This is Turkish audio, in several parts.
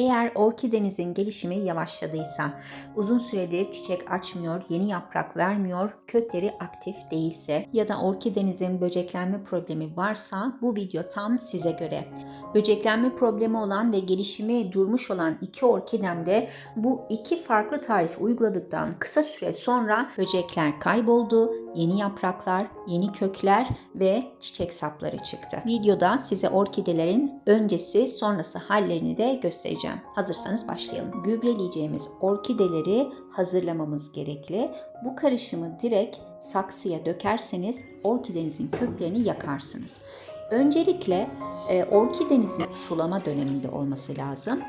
Eğer orkidenizin gelişimi yavaşladıysa, uzun süredir çiçek açmıyor, yeni yaprak vermiyor, kökleri aktif değilse ya da orkidenizin böceklenme problemi varsa bu video tam size göre. Böceklenme problemi olan ve gelişimi durmuş olan iki orkidemde bu iki farklı tarif uyguladıktan kısa süre sonra böcekler kayboldu, yeni yapraklar, yeni kökler ve çiçek sapları çıktı. Videoda size orkidelerin öncesi sonrası hallerini de göstereceğim. Hazırsanız başlayalım. Gübreleyeceğimiz orkideleri hazırlamamız gerekli. Bu karışımı direkt saksıya dökerseniz orkidenizin köklerini yakarsınız. Öncelikle orkidenizin sulama döneminde olması lazım.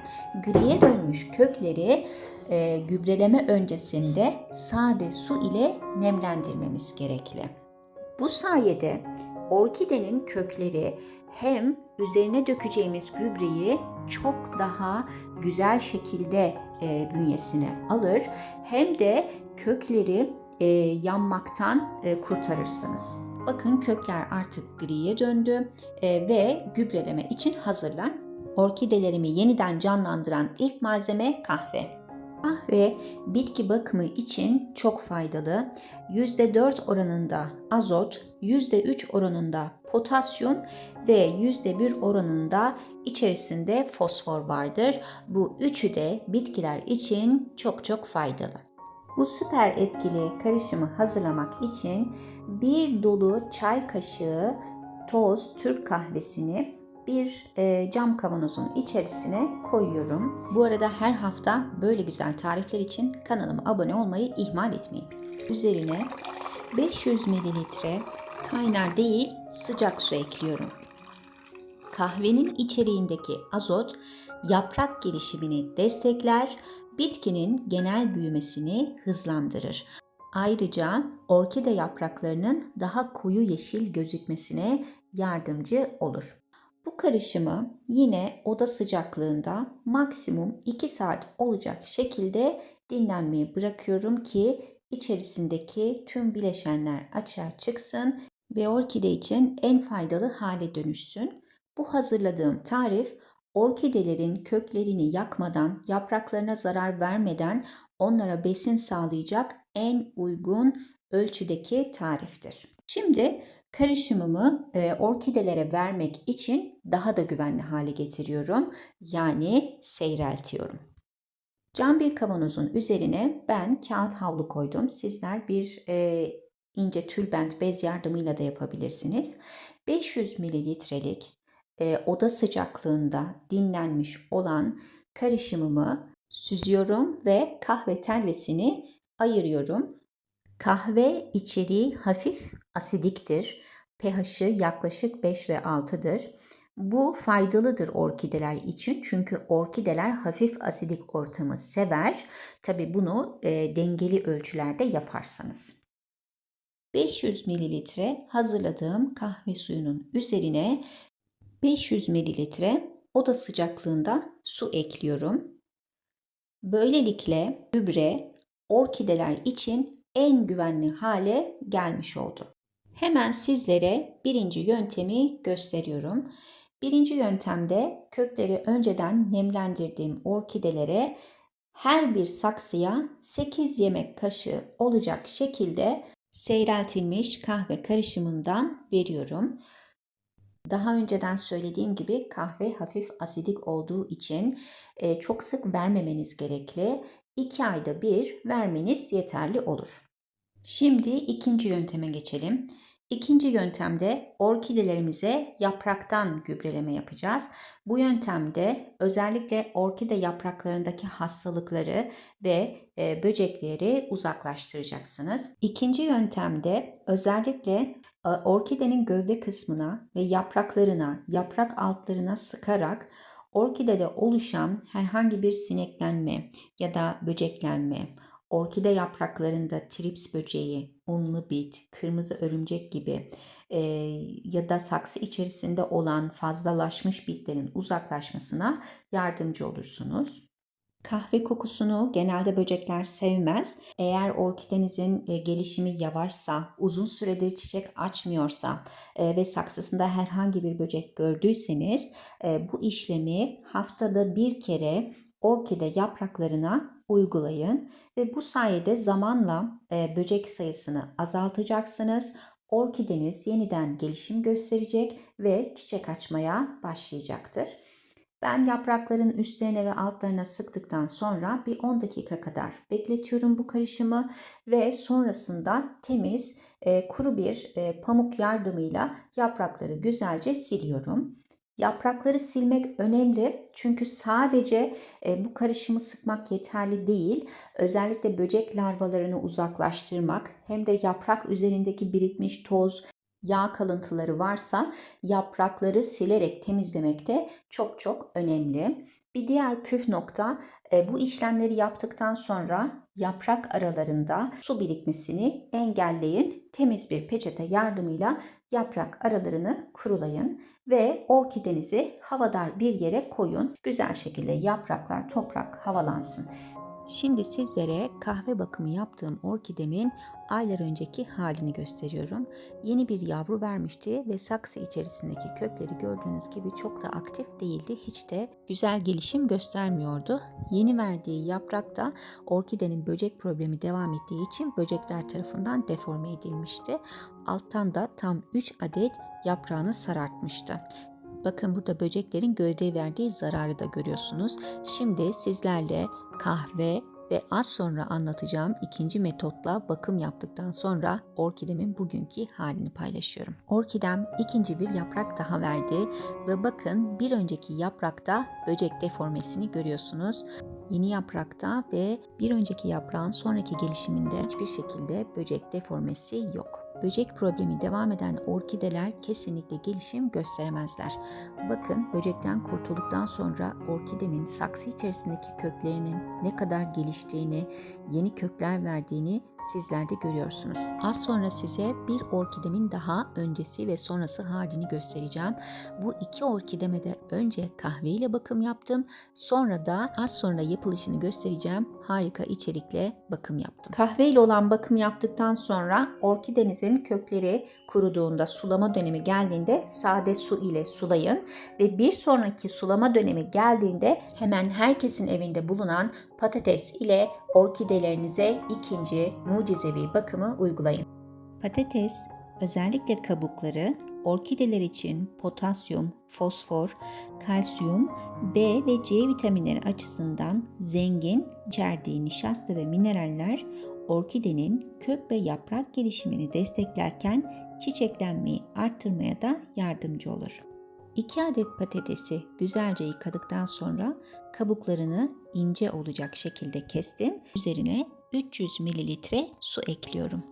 Griye dönmüş kökleri gübreleme öncesinde sade su ile nemlendirmemiz gerekli. Bu sayede orkidenin kökleri hem üzerine dökeceğimiz gübreyi çok daha güzel şekilde bünyesine alır hem de kökleri yanmaktan kurtarırsınız. Bakın kökler artık griye döndü ve gübreleme için hazırlar. Orkidelerimi yeniden canlandıran ilk malzeme kahve. Kahve bitki bakımı için çok faydalı. %4 oranında azot, %3 oranında potasyum ve %1 oranında içerisinde fosfor vardır. Bu üçü de bitkiler için çok faydalı. Bu süper etkili karışımı hazırlamak için bir dolu çay kaşığı toz Türk kahvesini bir cam kavanozun içerisine koyuyorum. Bu arada her hafta böyle güzel tarifler için kanalıma abone olmayı ihmal etmeyin. Üzerine 500 mililitre kaynar değil sıcak su ekliyorum. Kahvenin içeriğindeki azot yaprak gelişimini destekler, bitkinin genel büyümesini hızlandırır. Ayrıca orkide yapraklarının daha koyu yeşil gözükmesine yardımcı olur. Bu karışımı yine oda sıcaklığında maksimum 2 saat olacak şekilde dinlenmeye bırakıyorum ki içerisindeki tüm bileşenler açığa çıksın ve orkide için en faydalı hale dönüşsün. Bu hazırladığım tarif orkidelerin köklerini yakmadan, yapraklarına zarar vermeden onlara besin sağlayacak en uygun ölçüdeki tariftir. Şimdi karışımımı orkidelere vermek için daha da güvenli hale getiriyorum. Yani seyreltiyorum. Cam bir kavanozun üzerine ben kağıt havlu koydum. Sizler bir ince tülbent bez yardımıyla da yapabilirsiniz. 500 mililitrelik oda sıcaklığında dinlenmiş olan karışımımı süzüyorum ve kahve telvesini ayırıyorum. Kahve içeriği hafif asidiktir. pH'ı yaklaşık 5 ve 6'dır. Bu faydalıdır orkideler için çünkü orkideler hafif asidik ortamı sever. Tabi bunu dengeli ölçülerde yaparsanız. 500 mililitre hazırladığım kahve suyunun üzerine 500 mililitre oda sıcaklığında su ekliyorum. Böylelikle gübre orkideler için en güvenli hale gelmiş oldu. Hemen sizlere birinci yöntemi gösteriyorum. Birinci yöntemde kökleri önceden nemlendirdiğim orkidelere her bir saksıya 8 yemek kaşığı olacak şekilde seyreltilmiş kahve karışımından veriyorum. Daha önceden söylediğim gibi kahve hafif asidik olduğu için çok sık vermemeniz gerekli. 2 ayda bir vermeniz yeterli olur. Şimdi ikinci yönteme geçelim. İkinci yöntemde orkidelerimize yapraktan gübreleme yapacağız. Bu yöntemde özellikle orkide yapraklarındaki hastalıkları ve böcekleri uzaklaştıracaksınız. İkinci yöntemde özellikle orkidenin gövde kısmına ve yapraklarına, yaprak altlarına sıkarak orkidede oluşan herhangi bir sineklenme ya da böceklenme, orkide yapraklarında trips böceği, unlu bit, kırmızı örümcek gibi ya da saksı içerisinde olan fazlalaşmış bitlerin uzaklaşmasına yardımcı olursunuz. Kahve kokusunu genelde böcekler sevmez. Eğer orkidenizin gelişimi yavaşsa, uzun süredir çiçek açmıyorsa ve saksısında herhangi bir böcek gördüyseniz bu işlemi haftada bir kere orkide yapraklarına uygulayın ve bu sayede zamanla böcek sayısını azaltacaksınız. Orkideniz yeniden gelişim gösterecek ve çiçek açmaya başlayacaktır. Ben yaprakların üstlerine ve altlarına sıktıktan sonra bir 10 dakika kadar bekletiyorum bu karışımı ve sonrasında temiz kuru bir pamuk yardımıyla yaprakları güzelce siliyorum. Yaprakları silmek önemli çünkü sadece bu karışımı sıkmak yeterli değil. Özellikle böcek larvalarını uzaklaştırmak hem de yaprak üzerindeki birikmiş toz, yağ kalıntıları varsa yaprakları silerek temizlemek de çok çok önemli. Bir diğer püf nokta bu işlemleri yaptıktan sonra yaprak aralarında su birikmesini engelleyin. Temiz bir peçete yardımıyla yaprak aralarını kurulayın ve orkidenizi havadar bir yere koyun. Güzel şekilde yapraklar, toprak havalansın. Şimdi sizlere kahve bakımı yaptığım orkidemin aylar önceki halini gösteriyorum. Yeni bir yavru vermişti ve saksı içerisindeki kökleri gördüğünüz gibi çok da aktif değildi. Hiç de güzel gelişim göstermiyordu. Yeni verdiği yaprakta orkidenin böcek problemi devam ettiği için böcekler tarafından deforme edilmişti. Alttan da tam 3 adet yaprağını sarartmıştı. Bakın burada böceklerin gövdeye verdiği zararı da görüyorsunuz. Şimdi sizlerle kahve ve az sonra anlatacağım ikinci metotla bakım yaptıktan sonra orkidemin bugünkü halini paylaşıyorum. Orkidem ikinci bir yaprak daha verdi ve bakın bir önceki yaprakta böcek deformesini görüyorsunuz. Yeni yaprakta ve bir önceki yaprağın sonraki gelişiminde hiçbir şekilde böcek deformesi yok. Böcek problemi devam eden orkideler kesinlikle gelişim gösteremezler. Bakın böcekten kurtulduktan sonra orkidemin saksı içerisindeki köklerinin ne kadar geliştiğini, yeni kökler verdiğini sizler de görüyorsunuz. Az sonra size bir orkidemin daha öncesi ve sonrası halini göstereceğim. Bu iki orkideme de önce kahveyle bakım yaptım. Sonra da az sonra yapılışını göstereceğim. Harika içerikle bakım yaptım. Kahveyle olan bakım yaptıktan sonra orkidenizin kökleri kuruduğunda, sulama dönemi geldiğinde sade su ile sulayın ve bir sonraki sulama dönemi geldiğinde hemen herkesin evinde bulunan patates ile orkidelerinize ikinci mucizevi bakımı uygulayın. Patates, özellikle kabukları, orkideler için potasyum, fosfor, kalsiyum, B ve C vitaminleri açısından zengin, içerdiği nişasta ve mineraller orkidenin kök ve yaprak gelişimini desteklerken çiçeklenmeyi arttırmaya da yardımcı olur. 2 adet patatesi güzelce yıkadıktan sonra kabuklarını ince olacak şekilde kestim. Üzerine 300 ml su ekliyorum.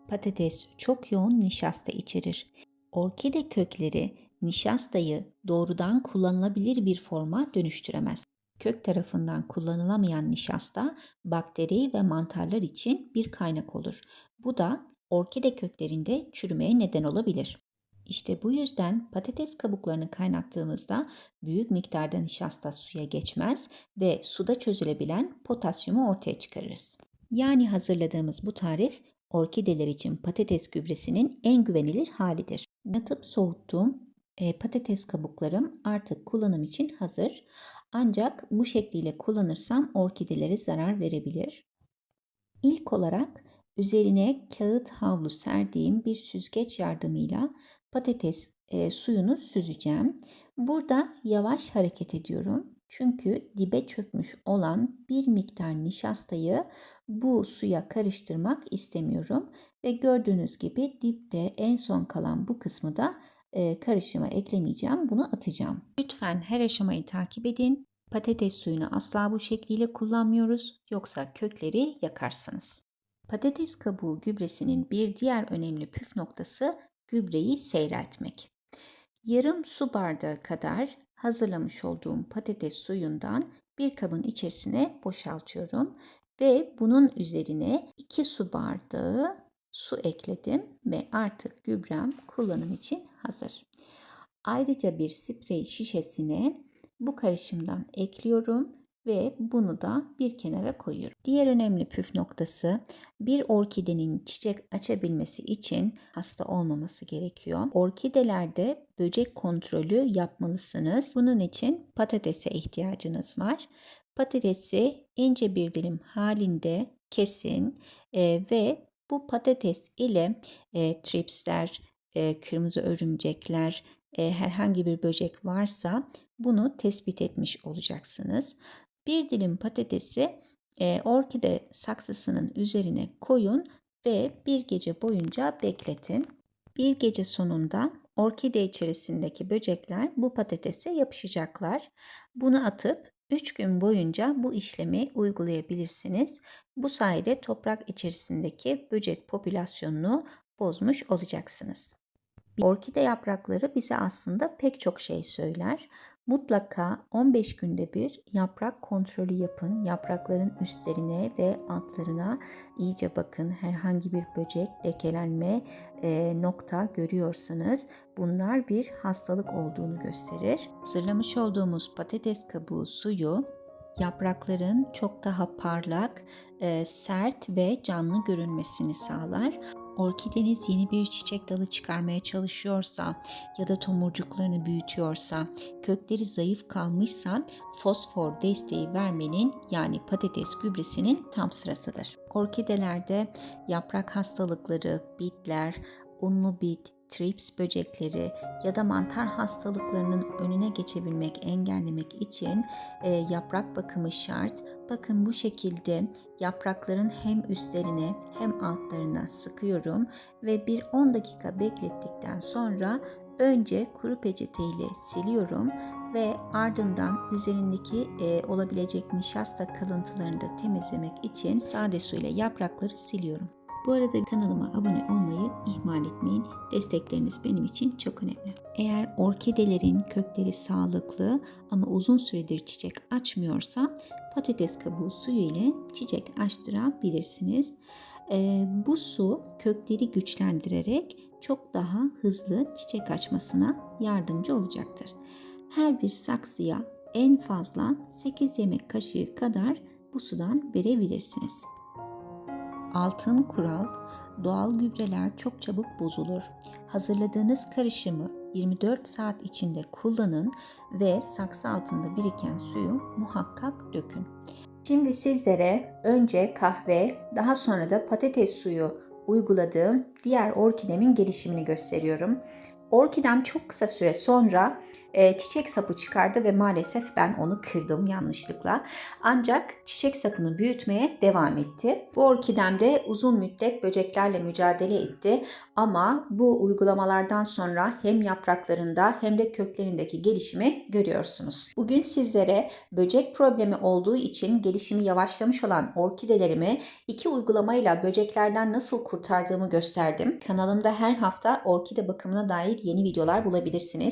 Patates çok yoğun nişasta içerir. Orkide kökleri nişastayı doğrudan kullanılabilir bir forma dönüştüremez. Kök tarafından kullanılamayan nişasta bakteri ve mantarlar için bir kaynak olur. Bu da orkide köklerinde çürümeye neden olabilir. İşte bu yüzden patates kabuklarını kaynattığımızda büyük miktarda nişasta suya geçmez ve suda çözülebilen potasyumu ortaya çıkarırız. Yani hazırladığımız bu tarif orkideler için patates gübresinin en güvenilir halidir. Yatıp soğuttuğum patates kabuklarım artık kullanım için hazır. Ancak bu şekliyle kullanırsam orkidelere zarar verebilir. İlk olarak üzerine kağıt havlu serdiğim bir süzgeç yardımıyla patates suyunu süzeceğim. Burada yavaş hareket ediyorum. Çünkü dibe çökmüş olan bir miktar nişastayı bu suya karıştırmak istemiyorum. Ve gördüğünüz gibi dipte en son kalan bu kısmı da karışıma eklemeyeceğim. Bunu atacağım. Lütfen her aşamayı takip edin. Patates suyunu asla bu şekliyle kullanmıyoruz, yoksa kökleri yakarsınız. Patates kabuğu gübresinin bir diğer önemli püf noktası gübreyi seyreltmek. Yarım su bardağı kadar hazırlamış olduğum patates suyundan bir kabın içerisine boşaltıyorum ve bunun üzerine 2 su bardağı su ekledim ve artık gübrem kullanım için hazır. Ayrıca bir sprey şişesine bu karışımdan ekliyorum ve bunu da bir kenara koyuyorum. Diğer önemli püf noktası, bir orkidenin çiçek açabilmesi için hasta olmaması gerekiyor. Orkidelerde böcek kontrolü yapmalısınız. Bunun için patatese ihtiyacınız var. Patatesi ince bir dilim halinde kesin ve bu patates ile tripsler, kırmızı örümcekler, herhangi bir böcek varsa bunu tespit etmiş olacaksınız. Bir dilim patatesi orkide saksısının üzerine koyun ve bir gece boyunca bekletin. Bir gece sonunda orkide içerisindeki böcekler bu patatese yapışacaklar. Bunu atıp 3 gün boyunca bu işlemi uygulayabilirsiniz. Bu sayede toprak içerisindeki böcek popülasyonunu bozmuş olacaksınız. Orkide yaprakları bize aslında pek çok şey söyler. Mutlaka 15 günde bir yaprak kontrolü yapın. Yaprakların üstlerine ve altlarına iyice bakın. Herhangi bir böcek, lekelenme nokta görüyorsanız bunlar bir hastalık olduğunu gösterir. Hazırlamış olduğumuz patates kabuğu suyu yaprakların çok daha parlak, sert ve canlı görünmesini sağlar. Orkideniz yeni bir çiçek dalı çıkarmaya çalışıyorsa ya da tomurcuklarını büyütüyorsa, kökleri zayıf kalmışsa fosfor desteği vermenin, yani patates gübresinin tam sırasıdır. Orkidelerde yaprak hastalıkları, bitler, unlu bit, trips böcekleri ya da mantar hastalıklarının önüne geçebilmek, engellemek için yaprak bakımı şart. Bakın bu şekilde yaprakların hem üstlerine hem altlarına sıkıyorum ve bir 10 dakika beklettikten sonra önce kuru peçeteyle siliyorum ve ardından üzerindeki olabilecek nişasta kalıntılarını da temizlemek için sade suyla yaprakları siliyorum. Bu arada kanalıma abone olmayı ihmal etmeyin. Destekleriniz benim için çok önemli. Eğer orkidelerin kökleri sağlıklı ama uzun süredir çiçek açmıyorsa patates kabuğu suyu ile çiçek açtırabilirsiniz. Bu su kökleri güçlendirerek çok daha hızlı çiçek açmasına yardımcı olacaktır. Her bir saksıya en fazla 8 yemek kaşığı kadar bu sudan verebilirsiniz. Altın kural: doğal gübreler çok çabuk bozulur. Hazırladığınız karışımı 24 saat içinde kullanın ve saksı altında biriken suyu muhakkak dökün. Şimdi sizlere önce kahve, daha sonra da patates suyu uyguladığım diğer orkidemin gelişimini gösteriyorum. Orkidem çok kısa süre sonra çiçek sapı çıkardı ve maalesef ben onu kırdım yanlışlıkla. Ancak çiçek sapını büyütmeye devam etti. Bu orkidem de uzun müddet böceklerle mücadele etti ama bu uygulamalardan sonra hem yapraklarında hem de köklerindeki gelişimi görüyorsunuz. Bugün sizlere böcek problemi olduğu için gelişimi yavaşlamış olan orkidelerimi 2 uygulamayla böceklerden nasıl kurtardığımı gösterdim. Kanalımda her hafta orkide bakımına dair yeni videolar bulabilirsiniz.